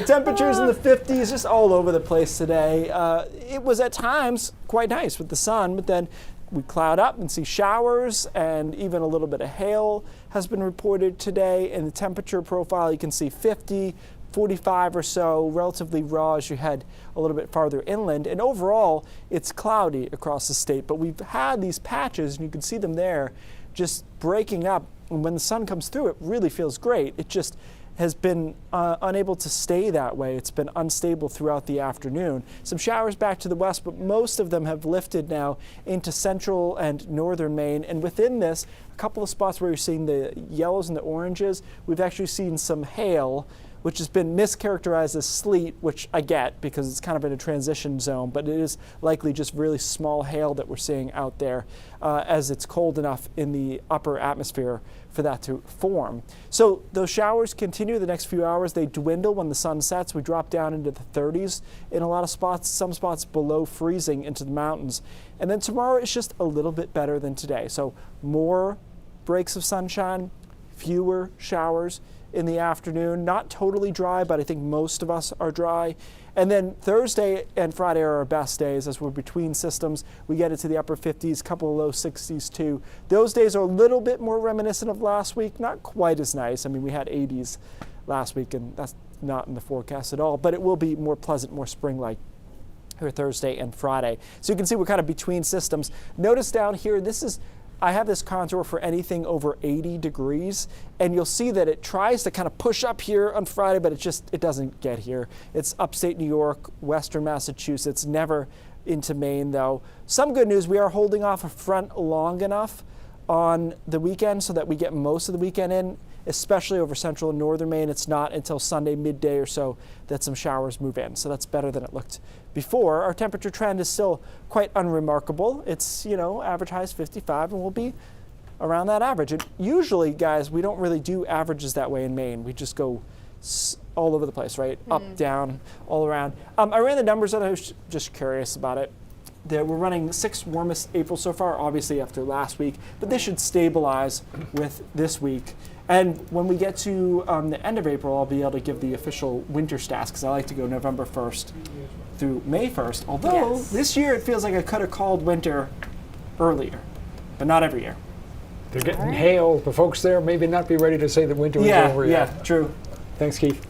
right, temperatures in the 50s, just all over the place today. It was at times quite nice with the sun, but then we cloud up and see showers, and even a little bit of hail has been reported today. In the temperature profile, you can see 50, 45 or so, relatively raw as you head a little bit farther inland. And overall, it's cloudy across the state, but we've had these patches, and you can see them there, just breaking up. And when the sun comes through, it really feels great. It just has been unable to stay that way. It's been unstable throughout the afternoon. Some showers back to the west, but most of them have lifted now into central and northern Maine. And within this, a couple of spots where you're seeing the yellows and the oranges, we've actually seen some hail, which has been mischaracterized as sleet, which I get because it's kind of in a transition zone, but it is likely just really small hail that we're seeing out there as it's cold enough in the upper atmosphere for that to form. So those showers continue the next few hours. They dwindle when the sun sets. We drop down into the 30s in a lot of spots, some spots below freezing into the mountains. And then tomorrow is just a little bit better than today. So more breaks of sunshine, fewer showers in the afternoon. Not totally dry, but I think most of us are dry. And then Thursday and Friday are our best days as we're between systems. We get into the upper 50s, couple of low 60s too. Those days are a little bit more reminiscent of last week, not quite as nice. I mean, we had 80s last week, and that's not in the forecast at all, but it will be more pleasant, more spring-like here Thursday and Friday. So you can see we're kind of between systems. Notice down here, I have this contour for anything over 80 degrees, and you'll see that it tries to kind of push up here on Friday, but it doesn't get here. It's upstate New York, western Massachusetts, never into Maine though. Some good news, we are holding off a front long enough on the weekend so that we get most of the weekend in, especially over central and northern Maine. It's not until Sunday midday or so that some showers move in, so that's better than it looked before. Our temperature trend is still quite unremarkable. It's, average high is 55, and we'll be around that average. And usually, guys, we don't really do averages that way in Maine. We just go all over the place, right? Up, down, all around. I ran the numbers out. I was just curious about it. We're running 6th warmest April so far, obviously after last week, but this should stabilize with this week. And when we get to the end of April, I'll be able to give the official winter stats, because I like to go November 1st through May 1st. Although this year it feels like I could have called winter earlier, but not every year. They're getting hail. The folks there maybe not be ready to say that winter is over yet. Yeah, true. Thanks, Keith.